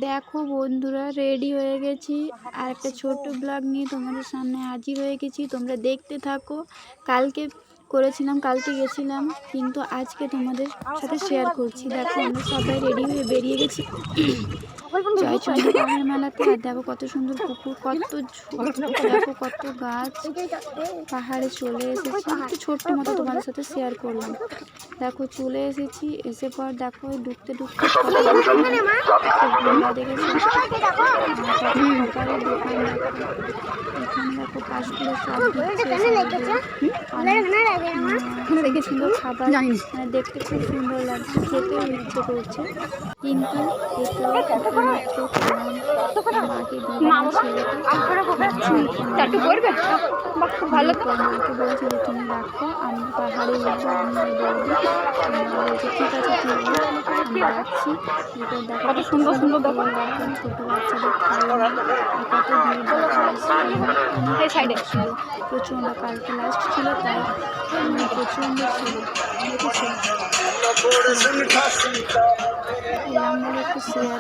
দেখো বন্ধুরা, রেডি হয়ে গেছি আর একটা ছোট্ট ব্লগ নিয়ে তোমাদের সামনে হাজির হয়ে গেছি। তোমরা দেখতে থাকো। কালকে করেছিলাম, কালকে গেছিলাম, কিন্তু আজকে তোমাদের সাথে শেয়ার করছি। দেখো আমরা সবাই রেডি হয়ে বেরিয়ে গেছি জয়চন্ডী পাহাড় মেলাতে। আর দেখো কত সুন্দর পুকুর, কত দেখো কত গাছ, পাহাড়ে চলে এসেছি। একটু ছোট্ট মতো তোমাদের সাথে শেয়ার করলাম। দেখো চলে এসেছি, এসে পর দেখো ঢুকতে ঢুকতে দেখেছি খাবারের দোকান। এখানে দেখো পাশগুলো সব অনেক সুন্দর খাবার, মানে দেখতে খুব সুন্দর লাগছে, খেতেও ইচ্ছে করছে, কিন্তু মাকে মাকে বলছি যে তুমি রাখো, আমি পাহাড়ে উঠবো, আমি বলছি ঠিক আছে তুলবো, আমি রাখছি। এরপর দেখো কত সুন্দর সুন্দর দোকান, ছোটো বাচ্চাদের খেলনা, কত ভিড় ছিল প্রচণ্ড। কালকে লাস্ট ছিল, তাই প্রচণ্ড ছিল। দেখেছো এলাম বলে একটু শেয়ার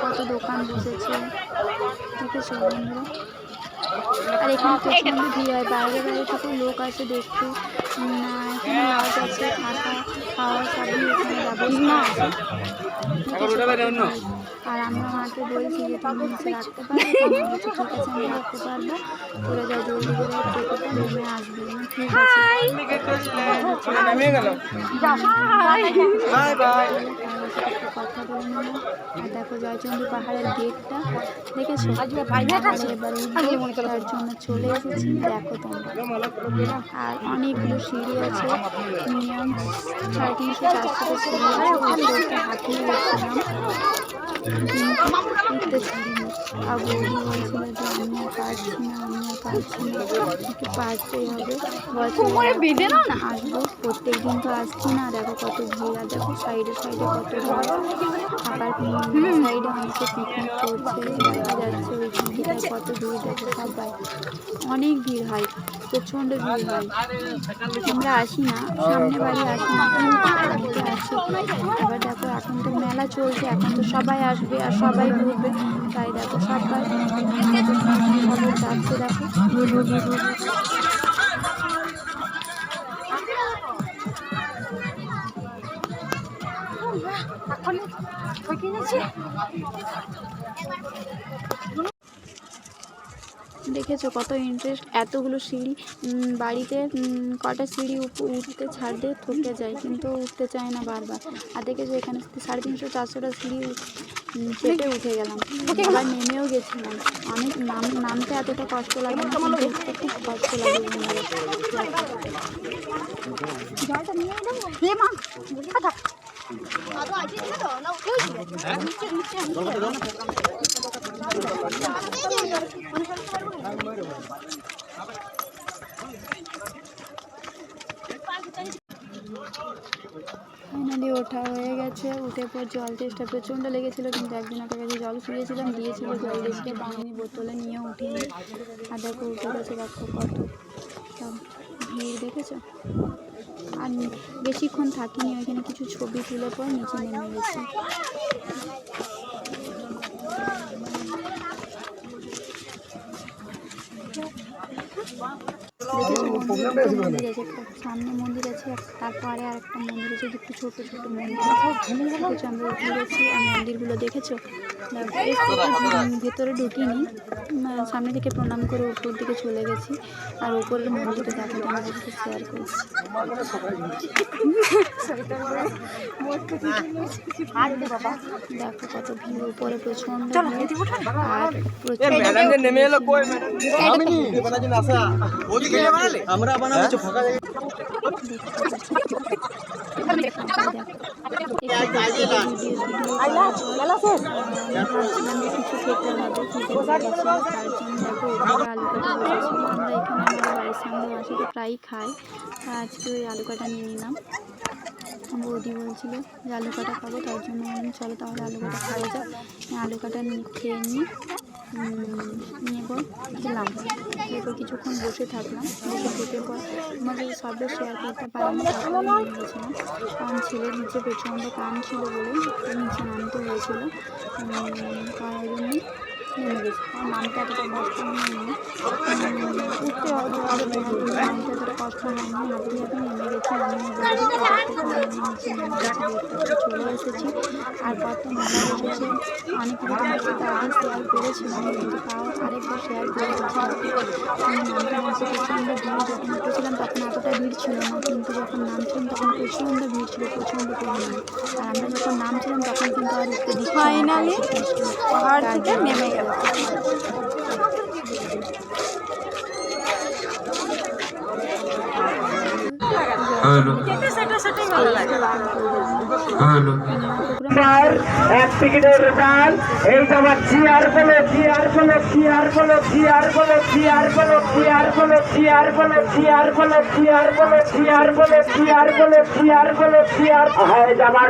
কত দোকান বসেছে, দেখেছো বন্ধুরা। আর এখানে প্রচণ্ড ভিড় হয়, বাইরে বাইরে থেকেও লোক আসে দেখতে। এখানে লজ আছে, থাকা খাওয়া সবই এখানে ব্যবস্থা আছে। আর আমরা মাকে বলছি যে তুমি নিচে রাখতে পারবে, বলছি ঠিক আছে আমি রাখতে পারবো, তোরা যা জলদি করে টোটোটা নেমে আসবে। ঠিক আছে কথা বলে নিলাম। আর দেখো জয়চন্ডী পাহাড়ের গেটটা দেখেছো, এবার তার জন্য চলে এসেছি। দেখো তোমরা, আর অনেকগুলো সিঁড়ি আছে, মিনিমাম 350-400 সিঁড়ি আছে। হাঁপিয়ে গেছিলাম কিন্তু উঠতে ছাড়িনি। আর বৌদি বলছিল যে আমি আর পারছি না, একটু পারতেই হবে, আসবো, প্রত্যেক দিন তো আসছি না। দেখো কত ভিড়, আর দেখো সাইডে সাইডে কত গাছ, আবার সাইডে অনেকে পিকনিক করছে দেখা যাচ্ছে। ওইখান থেকে কত ভিড়, দেখো সবাই, অনেক ভিড় হয়, প্রচণ্ড ভিড় হয়। আমরা আসি না, সামনে বাড়ি আসি না, কিন্তু আসি। এবার দেখো এখন তো মেলা চলছে, এখন তো সবাই আসবে আর সবাই ঘুরবে, তাই দেখো সবাই যাচ্ছে। দেখো দেখেছো কত ইন্টারেস্ট, এতগুলো সিঁড়ি, বাড়িতে কটা সিঁড়ি উঠতে ছাড়তে থকে যায়, কিন্তু উঠতে চায় না বারবার। আর দেখেছো এখানে 350-400টা সিঁড়ি চেপে উঠে গেলাম, আবার নেমেও গেছিলাম। অনেক নামতে এতটা কষ্ট লাগে না, কিন্তু উঠতে খুব কষ্ট লাগে। ফাইনালি ওঠা হয়ে গেছে, উঠে পর জল তেষ্টা প্রচণ্ড লেগেছিলো, কিন্তু একজনের কাছে জল ফিরেছিলাম, দিয়েছিল জল দেখতে পানিনি, বোতলে নিয়ে উঠিনি। আর দেখো উঠে গেছে, দেখো কত সব ভিড়, দেখেছো। আর বেশিক্ষণ থাকিনি ওইখানে, কিছু ছবি তুলে পর নিচে নেমে গেছি। মন্দির আছে, সামনে মন্দির আছে, তারপরে আর একটা মন্দির আছে, দুটো ছোট ছোট মন্দির দেখেছো। আমরা উঠে গেছি আর মন্দিরগুলো দেখেছো, ভেতরে ঢুকিনি, সামনে থেকে প্রণাম করে উপর দিকে চলে গেছি। আর উপরের মন্দিরটা দেখো, তোমাদের সাথে শেয়ার করছি। দেখো কত ভিড়, উপরে প্রচন্ড আর কিছু খেতে হবে, তার জন্য দেখো উপরে আলু কাটা বসেছিল। আমরা এখানে আমাদের বাড়ির সামনে মাসিতে প্রায়ই খাই, আজকে ওই আলু কাটা নিয়ে নিলাম। বৌদি বলছিল যে আলু কাটা খাবো, তার জন্য বললাম চলো তাহলে আলু কাটা খাওয়া যাক। আলু কাটা খেয়ে নিই। নিয়ে খেলাম। এরপর কিছুক্ষণ বসে থাকলাম, বসে থেকে পর আমাদের সবটা শেয়ার করতে পারিনি, তারপরে নেমে গেছিলাম। কারণ ছেলের নিচে প্রচণ্ড কান ছিল বলে নিচে নামতে হয়েছিল, তার জন্যই নেমে গেছি। আর নামতে এতটা কষ্ট হয়নি, উঠতে নামতে এতটা কষ্ট হয়নি, হাঁটতে হাঁটতে নেমে গেছি। আমি নিচে নেমে গেছি, দেখতে চলে এসেছি। আর কত মেলা বসেছে, অনেক কিছু তোমার সাথে আগে শেয়ার করেছিলাম, কিন্তু তাও আরেকবার শেয়ার করে দিচ্ছি। নামতে নামতে প্রচণ্ড ভিড়, যখন উঠেছিলাম তখন এতটা ভিড় ছিল না, কিন্তু যখন নামছিলাম তখন প্রচণ্ড ভিড় ছিল, প্রচণ্ড পরিমাণে। আর আমরা যখন নামছিলাম তখন কিন্তু আর উঠতে দিচ্ছি ফাইনালি পাহাড় থেকে নেমে গেল। এক টিকিটের ডাল এই তোমার চেয়ার বলো, চেয়ার বলো, চেয়ার বলো, চেয়ার বলো, চেয়ার বলো, চেয়ার বলো, চেয়ার বলো, চেয়ার বলো, চেয়ার বলো, চেয়ার বলো, চেয়ার বলো, চেয়ার বলো, চেয়ার হয় যাবার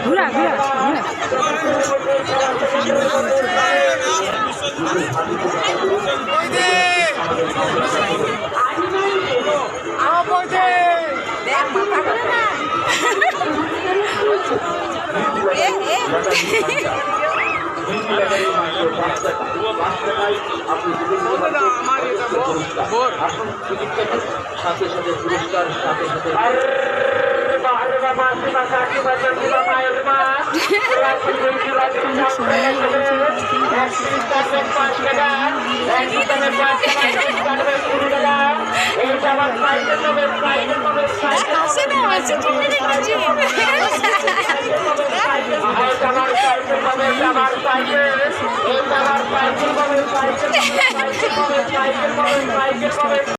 ঘুরা ঘুরা সাথে সাথে পুরস্কার সাথে সাথে